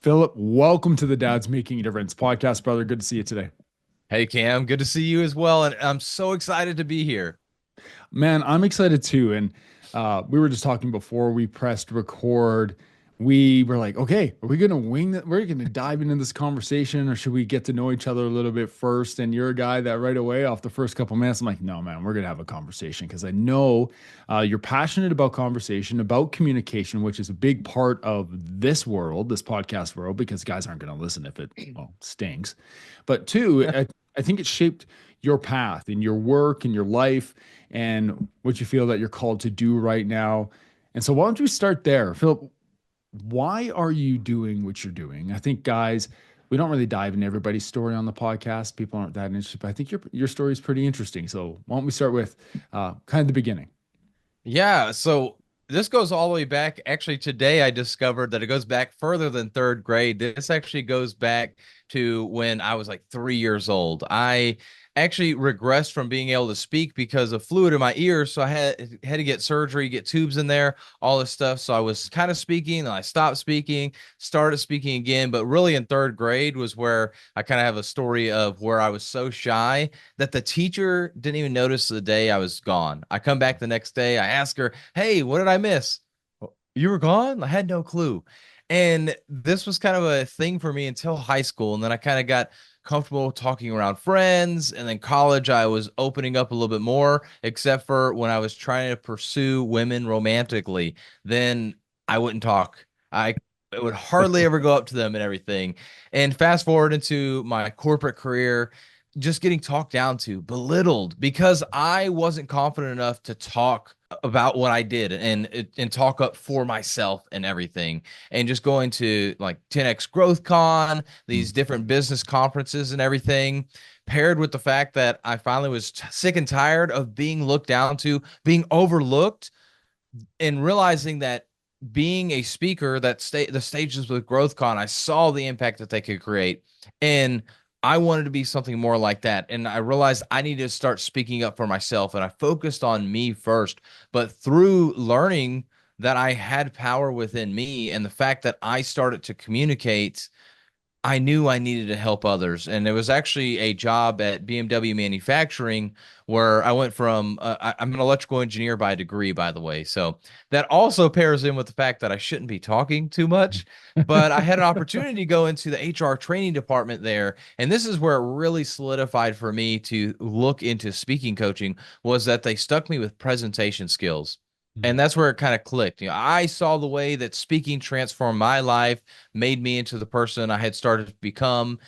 Philip, welcome to the Dad's Making a Difference podcast, brother. Good to see you today. Hey Cam, good to see you as well. And I'm so excited to be here. Man, I'm excited too. And we were just talking before we pressed record. We were like, okay, are we going to wing that? We're going to dive into this conversation, or should we get to know each other a little bit first? And you're a guy that right away, off the first couple minutes, I'm like, no, man, we're going to have a conversation because I know you're passionate about conversation, about communication, which is a big part of this world, this podcast world, because guys aren't going to listen if it, well, stinks. But two, I think it shaped your path in your work and your life and what you feel that you're called to do right now. And so, why don't you start there, Philip? Why are you doing what you're doing? I think, guys, we don't really dive into everybody's story on the podcast. People aren't that interested, but I think your story is pretty interesting. So, why don't we start with kind of the beginning? Yeah, so this goes all the way back. Actually, today I discovered that it goes back further than third grade. This actually goes back to when I was like 3 years old. I actually regressed from being able to speak because of fluid in my ears. So I had to get surgery, get tubes in there, all this stuff. So I was kind of speaking, and I stopped speaking, started speaking again. But really in third grade was where I kind of have a story of where I was so shy that the teacher didn't even notice the day I was gone. I come back the next day, I ask her, "Hey, what did I miss? You were gone?" I had no clue. And this was kind of a thing for me until high school. And then I kind of got comfortable talking around friends. And then college, I was opening up a little bit more, except for when I was trying to pursue women romantically. Then I wouldn't talk. I would hardly ever go up to them and everything. And fast forward into my corporate career, just getting talked down to, belittled because I wasn't confident enough to talk about what I did and talk up for myself and everything. And just going to like 10X Growth Con, these different business conferences and everything, paired with the fact that I finally was sick and tired of being looked down to, being overlooked, and realizing that being a speaker, the stages with GrowthCon, I saw the impact that they could create, and I wanted to be something more like that. And I realized I needed to start speaking up for myself, and I focused on me first. But through learning that I had power within me, and the fact that I started to communicate, I knew I needed to help others. And there was actually a job at BMW Manufacturing where I went from, I'm an electrical engineer by degree, by the way. So that also pairs in with the fact that I shouldn't be talking too much. But I had an opportunity to go into the HR training department there. And this is where it really solidified for me to look into speaking coaching, was that they stuck me with presentation skills. And that's where it kind of clicked. I saw the way that speaking transformed my life, made me into the person I had started to become,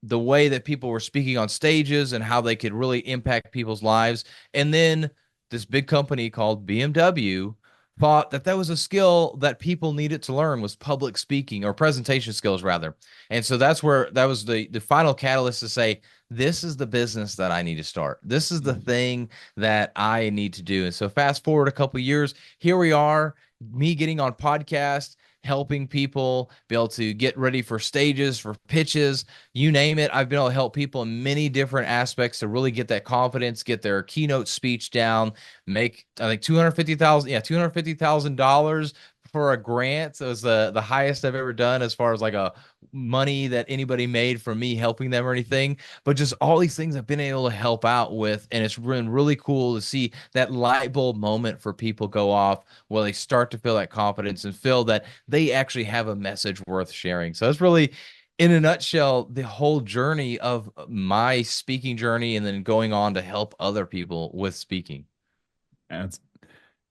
the way that people were speaking on stages and how they could really impact people's lives. And then this big company called BMW thought that that was a skill that people needed to learn, was public speaking, or presentation skills rather. And so that's where that was the final catalyst to say, this is the business that I need to start. This is the thing that I need to do. And so fast forward a couple years, here we are, me getting on podcasts, helping people be able to get ready for stages, for pitches, you name it. I've been able to help people in many different aspects to really get that confidence, get their keynote speech down, make, I think, 250,000, yeah, $250,000 for a grant. So it was the highest I've ever done as far as like a money that anybody made from me helping them or anything. But just all these things I've been able to help out with, and it's been really cool to see that light bulb moment for people go off where they start to feel that confidence and feel that they actually have a message worth sharing. So it's really, in a nutshell, the whole journey of my speaking journey, and then going on to help other people with speaking. That's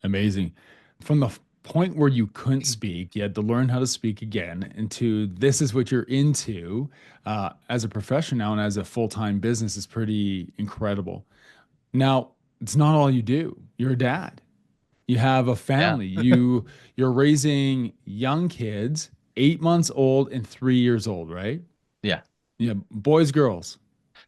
amazing. From the point where you couldn't speak, you had to learn how to speak again, into this is what you're into as a profession now and as a full-time business is pretty incredible. Now, it's not all you do. You're a dad. You have a Yeah. family. You're raising young kids, 8 months old and 3 years old, right? Yeah. Yeah, boys, girls.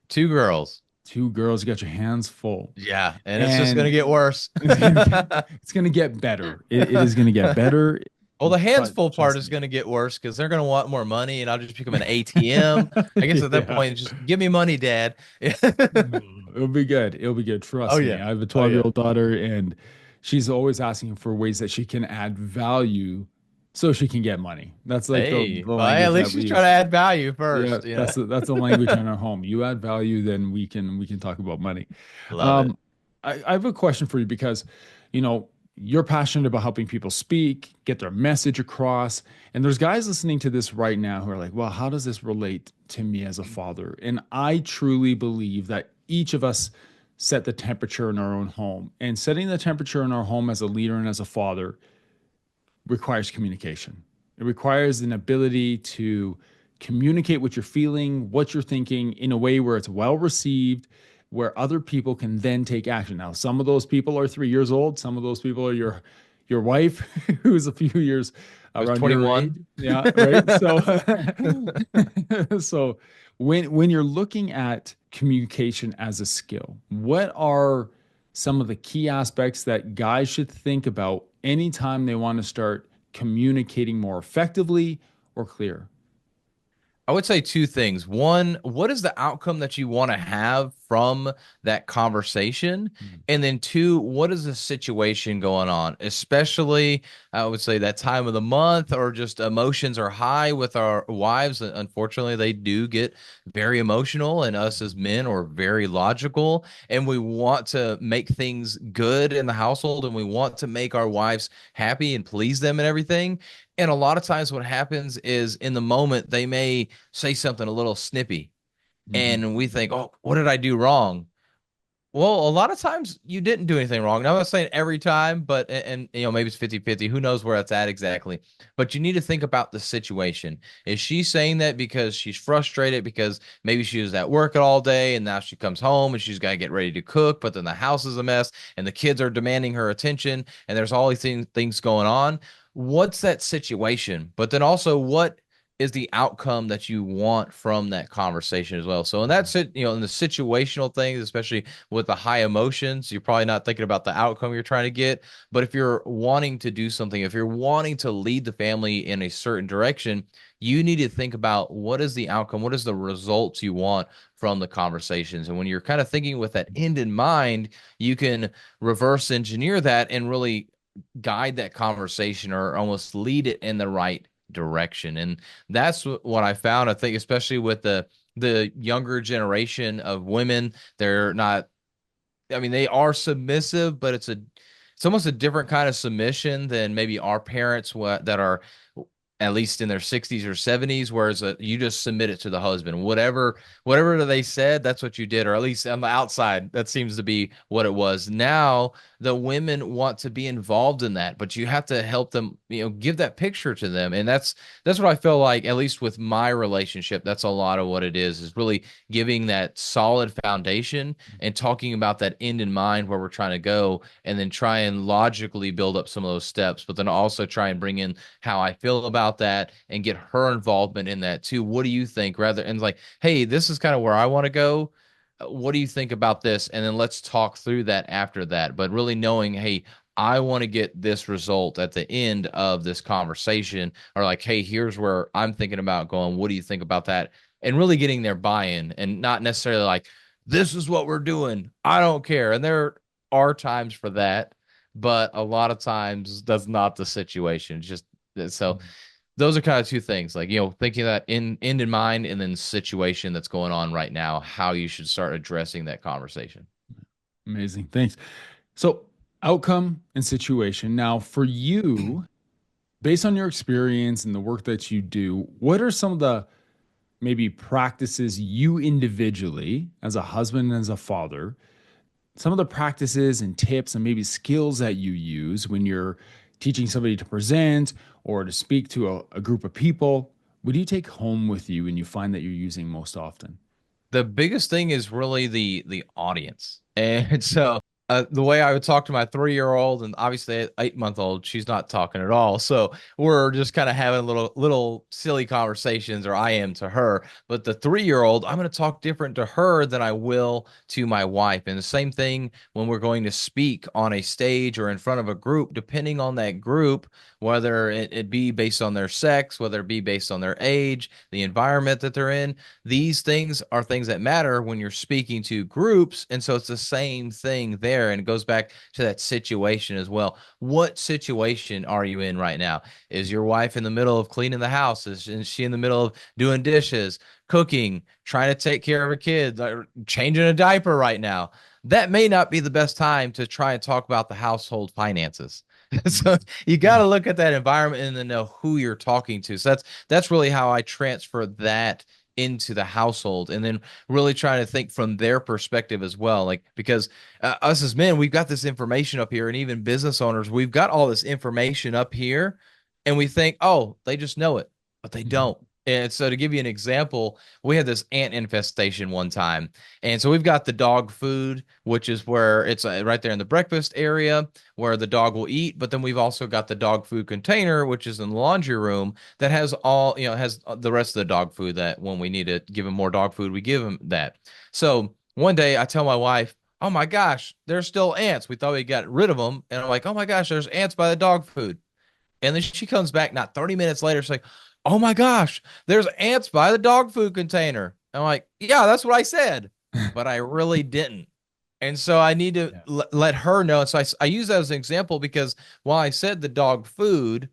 Two girls. Two girls, you got your hands full. Yeah. And it's just going to And get worse. it's gonna get better. It is gonna get better, Well, the hands but full part trust is me. going to get worse because they're going to want more money, and I'll just become an ATM. I guess at that Yeah. point, just give me money, Dad. No, it'll be good. It'll be good. Oh Trust me. yeah. I have a Oh yeah. 12-year-old daughter, and she's always asking for ways that she can add value so she can get money. That's like Hey, the well, hey, at language that least we she's trying to use. add value Yeah, first, you know. that's the language in our home. You add value, then we can talk about money. Love it. Um, I have a question for you because, you know, you're passionate about helping people speak, get their message across, and there's guys listening to this right now who are like, "Well, how does this relate to me as a father?" And I truly believe that each of us set the temperature in our own home, and setting the temperature in our home as a leader and as a father requires communication. It requires an ability to communicate what you're feeling, what you're thinking in a way where it's well received, where other people can then take action. Now, some of those people are 3 years old. Some of those people are your wife, who's a few years I was around your age. 21. Yeah, right. So, so when you're looking at communication as a skill, what are some of the key aspects that guys should think about anytime they want to start communicating more effectively or clear? I would say two things. One, what is the outcome that you want to have from that conversation? Mhm. And then two, what is the situation going on? Especially, I would say that time of the month or just emotions are high with our wives. Unfortunately, they do get very emotional, and us as men are very logical, and we want to make things good in the household, and we want to make our wives happy and please them and everything. And a lot of times, what happens is in the moment, they may say something a little snippy, Mhm. and we think, oh, what did I do wrong? Well, a lot of times you didn't do anything wrong. Now, I'm not saying every time, but maybe it's 50-50. Who knows where that's at exactly? But you need to think about the situation. Is she saying that because she's frustrated because maybe she was at work all day and now she comes home and she's got to get ready to cook, but then the house is a mess and the kids are demanding her attention and there's all these things going on? What's that situation? But then also, what is the outcome that you want from that conversation as well? So in that in the situational things, especially with the high emotions, you're probably not thinking about the outcome you're trying to get. But if you're wanting to do something, if you're wanting to lead the family in a certain direction, you need to think about what is the outcome, what is the results you want from the conversations. And when you're kind of thinking with that end in mind, you can reverse engineer that and really guide that conversation or almost lead it in the right direction. And that's what I found. I think, especially with the younger generation of women, they're not, I mean, they are submissive, but it's almost a different kind of submission than maybe our parents that are at least in their 60s or 70s, whereas you just submit it to the husband. Whatever they said, that's what you did, or at least on the outside, that seems to be what it was. Now the women want to be involved in that, but you have to help them, give that picture to them. And that's what I feel like, at least with my relationship, that's a lot of what it is really giving that solid foundation and talking about that end in mind where we're trying to go, and then try and logically build up some of those steps, but then also try and bring in how I feel about that and get her involvement in that too. What do you think? Rather, and like, hey, this is kind of where I want to go. What do you think about this? And then let's talk through that after that. But really knowing, hey, I want to get this result at the end of this conversation, or like, hey, here's where I'm thinking about going. What do you think about that? And really getting their buy-in, and not necessarily like, this is what we're doing. I don't care. And there are times for that, but a lot of times that's not the situation. It's just so Mhm. those are kind of two things, like, thinking that in end in mind, and then situation that's going on right now, how you should start addressing that conversation. Amazing. Thanks. So, outcome and situation. Now, for you, based on your experience and the work that you do, what are some of the maybe practices you individually, as a husband and as a father, some of the practices and tips and maybe skills that you use when you're teaching somebody to present or to speak to a group of people? What do you take home with you and you find that you're using most often? The biggest thing is really the audience. And so the way I would talk to my 3-year-old, and obviously 8-month-old, she's not talking at all. So we're just kind of having little silly conversations, or I am to her. But the 3-year-old, I'm going to talk different to her than I will to my wife. And the same thing when we're going to speak on a stage or in front of a group, depending on that group, whether it be based on their sex, whether it be based on their age, the environment that they're in. These things are things that matter when you're speaking to groups. And so it's the same thing there. there. And it goes back to that situation as well. What situation are you in right now? Is your wife in the middle of cleaning the house? Is she in the middle of doing dishes, cooking, trying to take care of her kids, or changing a diaper right now? That may not be the best time to try and talk about the household finances. So Mhm. you got Yeah. to look at that environment and then know who you're talking to. So that's really how I transfer that into the household, and then really trying to think from their perspective as well. Like, because us as men, we've got this information up here, and even business owners, we've got all this information up here, and we think, oh, they just know it, but they Mhm. don't. And so, to give you an example, we had this ant infestation one time. And so, we've got the dog food, which is where it's right there in the breakfast area where the dog will eat. But then we've also got the dog food container, which is in the laundry room that has all, has the rest of the dog food that when we need to give him more dog food, we give him that. So, one day I tell my wife, oh my gosh, there's still ants. We thought we got rid of them. And I'm like, oh my gosh, there's ants by the dog food. And then she comes back not 30 minutes later. She's like, oh my gosh, there's ants by the dog food container. I'm like, yeah, that's what I said, but I really didn't. And so I need to Yeah. let her know. And so I use that as an example because while I said the dog food,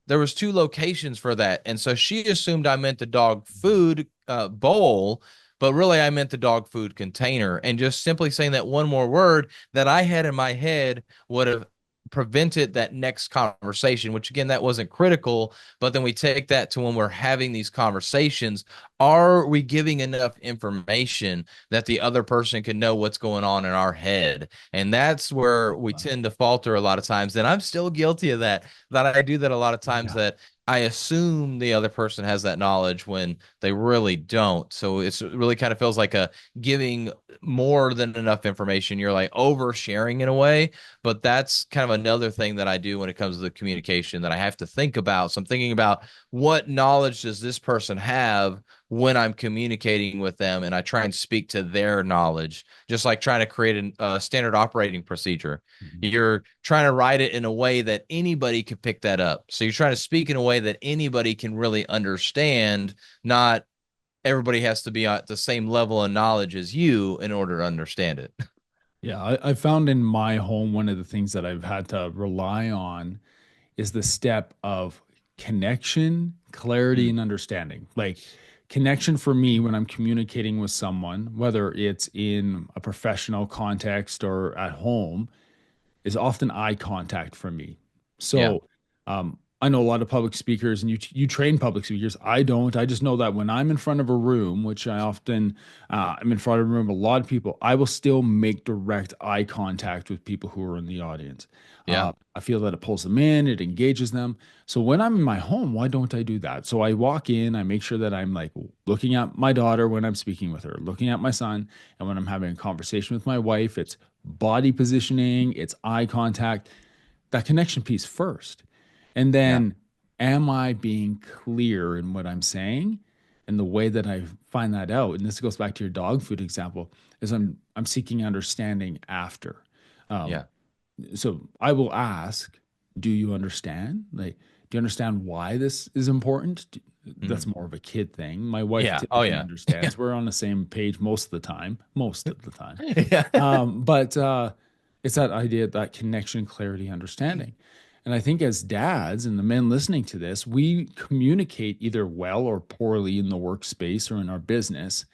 there was two locations for that. And so she assumed I meant the dog food bowl, but really I meant the dog food container. And just simply saying that one more word that I had in my head would have prevented that next conversation, which again, that wasn't critical. But then we take that to when we're having these conversations. Are we giving enough information that the other person can know what's going on in our head? And that's where we tend to falter a lot of times. And I'm still guilty of that I do that a lot of times, Yeah. that I assume the other person has that knowledge when they really don't. So it's really kind of feels like a giving more than enough information. You're like oversharing in a way, but that's kind of another thing that I do when it comes to the communication that I have to think about. So I'm thinking about what knowledge does this person have when I'm communicating with them, and I try and speak to their knowledge, just like trying to create a standard operating procedure. Mhm. You're trying to write it in a way that anybody could pick that up. So you're trying to speak in a way that anybody can really understand, not everybody has to be at the same level of knowledge as you in order to understand it. Yeah, I found in my home one of the things that I've had to rely on is the step of connection, clarity, Mm, and understanding. Like connection for me when I'm communicating with someone, whether it's in a professional context or at home, is often eye contact for me. yeah. So, I know a lot of public speakers, and you train public speakers. I don't. I just know that when I'm in front of a room, which I often I'm in front of a room, a lot of people, I will still make direct eye contact with people who are in the audience. Yeah. I feel that it pulls them in, it engages them. So when I'm in my home, why don't I do that? So I walk in, I make sure that I'm like looking at my daughter when I'm speaking with her, looking at my son, and when I'm having a conversation with my wife, it's body positioning, it's eye contact, that connection piece first. And Yeah. then, am I being clear in what I'm saying? And the way that I find that out, and this goes back to your dog food example, is I'm seeking understanding after. Um, Yeah. so I will ask, do you understand? Like, do you understand why this is important? That's Mhm. more of a kid thing. My wife Yeah. Oh typically yeah. Yeah. understands. We're on the same page most of the time, most of the time. Yeah. But it's that idea, that connection, clarity, understanding. And I think as dads and the men listening to this, we communicate either well or poorly in the workspace or in our business.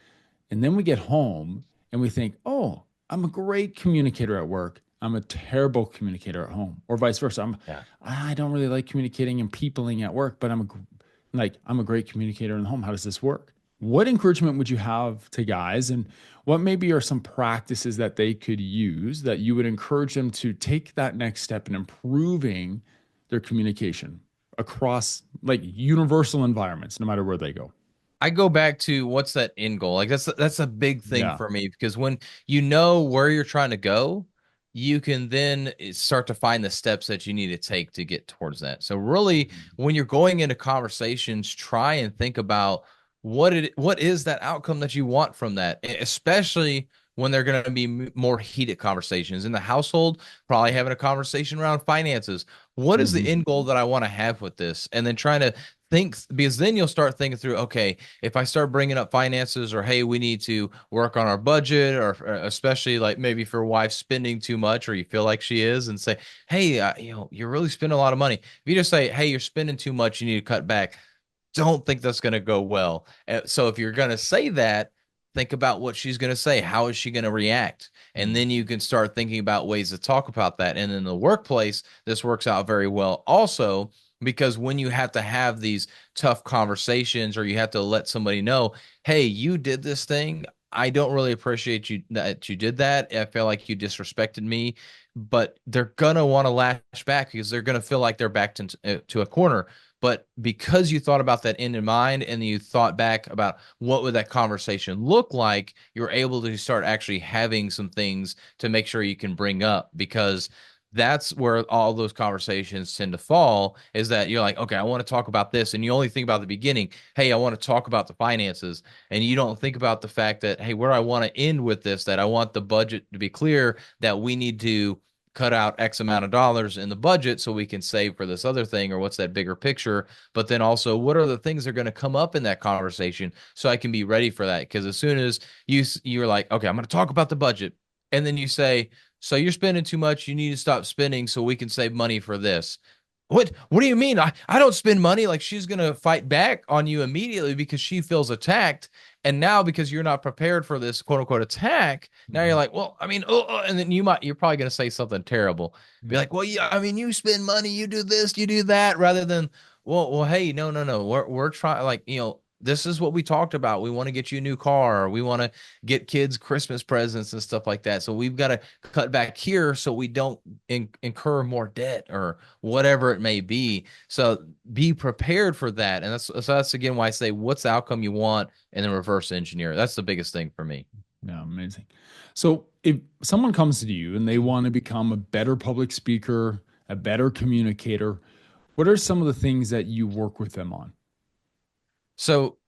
And then we get home and we think, oh, I'm a great communicator at work. I'm a terrible communicator at home, or vice versa. Yeah. I don't really like communicating and peopling at work, but I'm a great communicator in the home. How does this work? What encouragement would you have to guys, and what maybe are some practices that they could use that you would encourage them to take that next step in improving their communication across like universal environments, no matter where they go? I go back to what's that end goal? Like that's a big thing Yeah. for me, because when you know where you're trying to go, you can then start to find the steps that you need to take to get towards that. So really, when you're going into conversations, try and think about what is that outcome that you want from that, especially when they're going to be more heated conversations in the household, probably having a conversation around finances. What is the Mhm. end goal that I want to have with this? And then trying to think, because then you'll start thinking through, okay, if I start bringing up finances, or hey, we need to work on our budget, or especially like maybe for wife spending too much, or you feel like she is, and say, hey, you're really spending a lot of money. If you just say, hey, you're spending too much, you need to cut back, don't think that's going to go well. So if you're going to say that, think about what she's going to say. How is she going to react? And Mm. then you can start thinking about ways to talk about that. And in the workplace, this works out very well also, because when you have to have these tough conversations, or you have to let somebody know, hey, you did this thing. I don't really appreciate you that you did that. I feel like you disrespected me, but they're gonna want to lash back because they're gonna feel like they're backed into to a corner. But because you thought about that in mind, and you thought back about what would that conversation look like, you're able to start actually having some things to make sure you can bring up, because that's where all those conversations tend to fall, is that you're like, okay, I want to talk about this. And you only think about the beginning. Hey, I want to talk about the finances. And you don't think about the fact that, hey, where I want to end with this, that I want the budget to be clear, that we need to cut out X amount of dollars in the budget so we can save for this other thing, or what's that bigger picture. But then also, what are the things that are going to come up in that conversation, so I can be ready for that? Because as soon as you're like, okay, I'm going to talk about the budget, and then you say, so you're spending too much, you need to stop spending so we can save money for this. What do you mean? I don't spend money. Like, she's gonna fight back on you immediately because she feels attacked. And now, because you're not prepared for this quote unquote attack, now you're Mhm. like, well, I mean, and then you're probably gonna say something terrible. Be like, well, yeah, I mean, you spend money, you do this, you do that, rather than, well, hey, no, no, no. We're trying, like, this is what we talked about. We want to get you a new car, or we want to get kids Christmas presents and stuff like that. So we've got to cut back here so we don't incur more debt, or whatever it may be. So be prepared for that. And that's again why I say, what's the outcome you want, and then reverse engineer. That's the biggest thing for me. Yeah, amazing. So if someone comes to you and they want to become a better public speaker, a better communicator, what are some of the things that you work with them on? So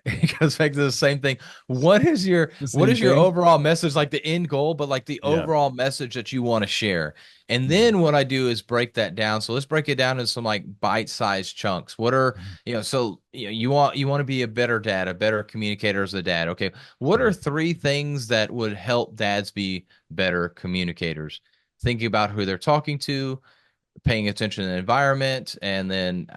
it goes back to the same thing. What is your The what same is your thing? overall message, like the end goal, but like the Yeah. overall message that you want to share? And Mhm. then what I do is break that down. So let's break it down into some like bite-sized chunks. What are, Mhm. so you want to be a better dad, a better communicator as a dad. Okay. What are Mhm. three things that would help dads be better communicators? Thinking about who they're talking to, paying attention to the environment, and then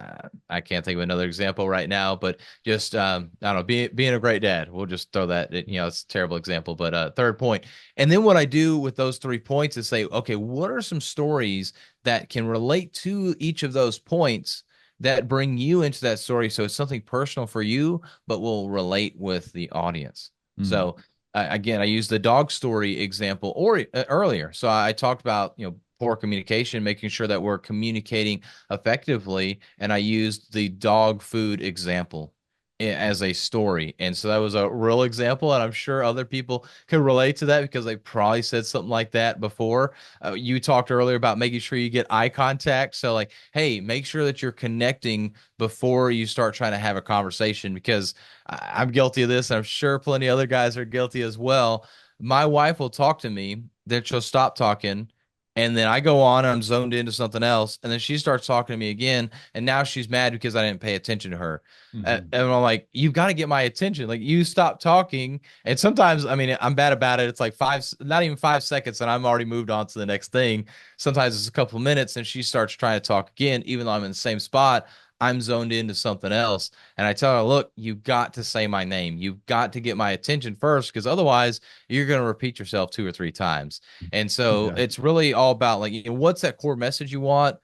I can't think of another example right now, but just I don't know, being a great dad. We'll just throw that. It's a terrible example, but third point. And then what I do with those 3 points is say, okay, what are some stories that can relate to each of those points, that bring you into that story, so it's something personal for you, but will relate with the audience. Mhm. So again, I used the dog story example or earlier. So I talked about, poor communication, making sure that we're communicating effectively. And I used the dog food example as a story. And so that was a real example. And I'm sure other people can relate to that because they probably said something like that before. You talked earlier about making sure you get eye contact. So, like, hey, make sure that you're connecting before you start trying to have a conversation, because I'm guilty of this. And I'm sure plenty of other guys are guilty as well. My wife will talk to me, then she'll stop talking, and then I go on and I'm zoned into something else. And then she starts talking to me again. And now she's mad because I didn't pay attention to her. Mhm. And I'm like, you've got to get my attention. Like, you stop talking. And sometimes, I mean, I'm bad about it. It's like not even 5 seconds, and I'm already moved on to the next thing. Sometimes it's a couple of minutes, and she starts trying to talk again, even though I'm in the same spot. I'm zoned into something else. And I tell her, look, you've got to say my name. You've got to get my attention first, because otherwise you're going to repeat yourself 2 or 3 times. And so Yeah. it's really all about, like, what's that core message you want?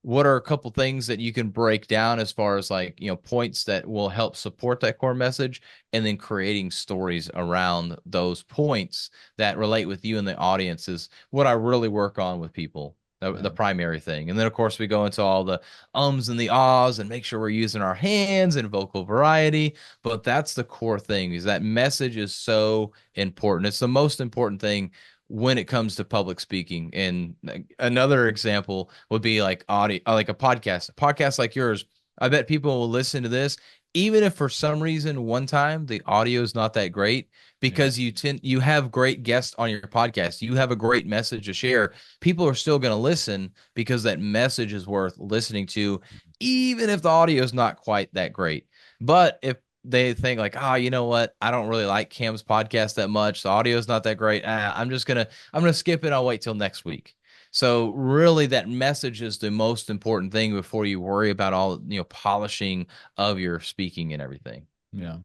What are a couple things that you can break down as far as, like, points that will help support that core message, and then creating stories around those points that relate with you and the audience is what I really work on with people. The Yeah. primary thing. And then, of course, we go into all the ums and the ahs and make sure we're using our hands and vocal variety. But that's the core thing, is that message is so important. It's the most important thing when it comes to public speaking. And another example would be like audio, like a podcast like yours. I bet people will listen to this, even if for some reason one time the audio is not that great, Yeah. because you have great guests on your podcast. You have a great message to share. People are still going to listen because that message is worth listening to, even if the audio is not quite that great. But if they think like, oh, you know what? I don't really like Cam's podcast that much. The audio is not that great. I'm gonna skip it. I'll wait till next week. So really that message is the most important thing before you worry about all, polishing of your speaking and everything. Yeah.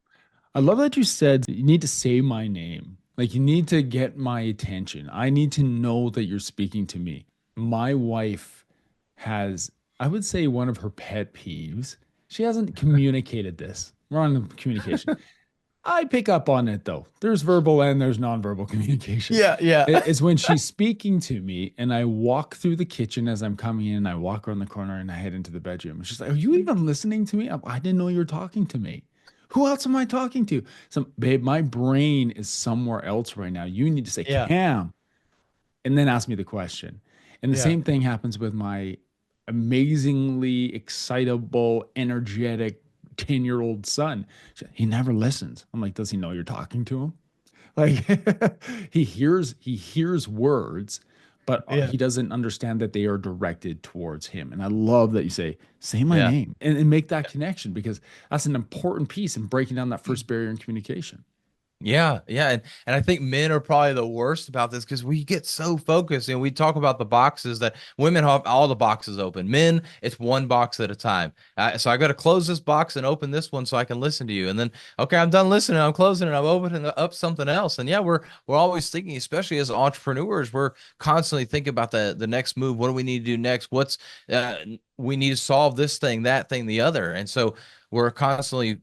I love that you said you need to say my name. Like you need to get my attention. I need to know that you're speaking to me. My wife has, I would say, one of her pet peeves. She hasn't communicated this. We're on communication. I pick up on it though. There's verbal and there's nonverbal communication. Yeah, yeah. It's when she's speaking to me and I walk through the kitchen as I'm coming in, I walk around the corner and I head into the bedroom. She's like, "Are you even listening to me? I didn't know you were talking to me. Who else am I talking to?" So, babe, my brain is somewhere else right now. You need to say, Yeah, "Cam," and then ask me the question. And the yeah, same thing happens with my amazingly excitable, energetic 10-year-old son. He never listens. I'm like, does he know you're talking to him? Like he hears words, but yeah, he doesn't understand that they are directed towards him. And I love that you say my yeah. name and make that connection because that's an important piece in breaking down that first barrier in communication. Yeah, yeah, and I think men are probably the worst about this because we get so focused and we talk about the boxes that women have all the boxes open. Men, it's one box at a time. So I got to close this box and open this one so I can listen to you. And then, okay, I'm done listening. I'm closing it. I'm opening up something else. And yeah, we're always thinking, especially as entrepreneurs, we're constantly thinking about the next move. What do we need to do next? What's we need to solve this thing, that thing, the other. And so we're constantly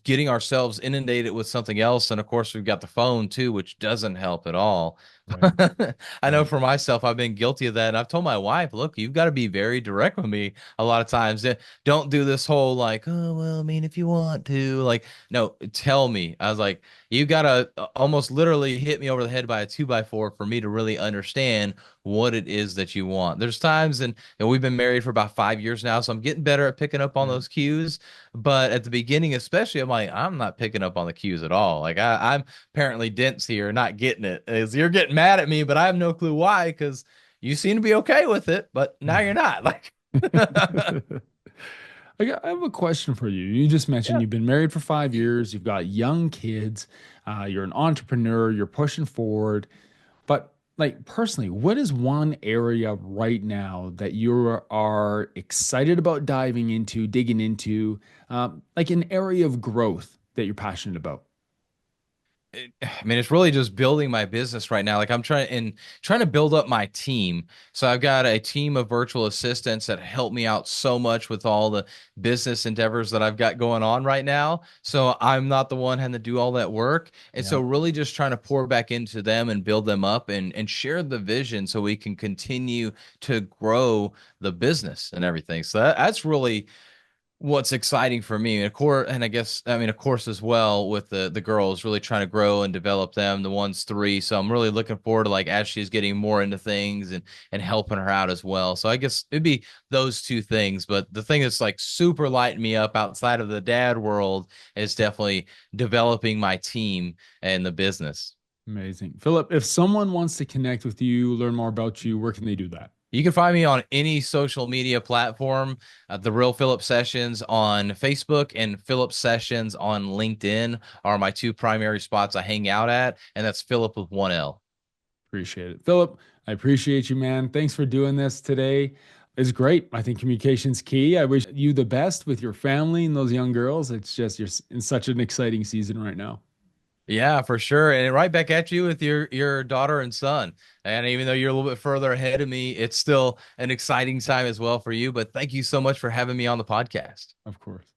getting ourselves inundated with something else. And of course, we've got the phone too, which doesn't help at all. Right. I know Right. for myself, I've been guilty of that. And I've told my wife, look, you've got to be very direct with me a lot of times. Don't do this whole like, oh, well, I mean, if you want to, like, no, tell me. I was like, you got to almost literally hit me over the head by a 2x4 for me to really understand what it is that you want. There's times, and we've been married for about 5 years now, so I'm getting better at picking up on Yeah. those cues. But at the beginning, especially, I'm like, I'm not picking up on the cues at all. Like I'm apparently dense here, not getting it. Is you're getting mad at me, but I have no clue why, because you seem to be okay with it, but now you're not. Like, I have a question for you. You just mentioned yeah. you've been married for 5 years, you've got young kids, you're an entrepreneur, you're pushing forward. But like personally, what is one area right now that you are excited about diving into, digging into, like an area of growth that you're passionate about? I mean, it's really just building my business right now. Like I'm trying to build up my team. So I've got a team of virtual assistants that help me out so much with all the business endeavors that I've got going on right now. So I'm not the one having to do all that work. And so Yeah, really just trying to pour back into them and build them up and share the vision so we can continue to grow the business and everything. So that's really what's exciting for me, and of course, and I guess I mean of course as well with the girls, really trying to grow and develop them. The one's 3, so I'm really looking forward to like as she's getting more into things and helping her out as well. So I guess it'd be those two things. But the thing that's like super lighting me up outside of the dad world is definitely developing my team and the business. amazing. Philip, if someone wants to connect with you, learn more about you, where can they do that? You can find me on any social media platform, The Real Philip Sessions on Facebook and Philip Sessions on LinkedIn are my two primary spots I hang out at, and that's Philip with 1L. Appreciate it. Philip, I appreciate you, man. Thanks for doing this today. It's great. I think communication's key. I wish you the best with your family and those young girls. It's just you're in such an exciting season right now. Yeah, for sure. And right back at you with your daughter and son. And even though you're a little bit further ahead of me, it's still an exciting time as well for you. But thank you so much for having me on the podcast. Of course.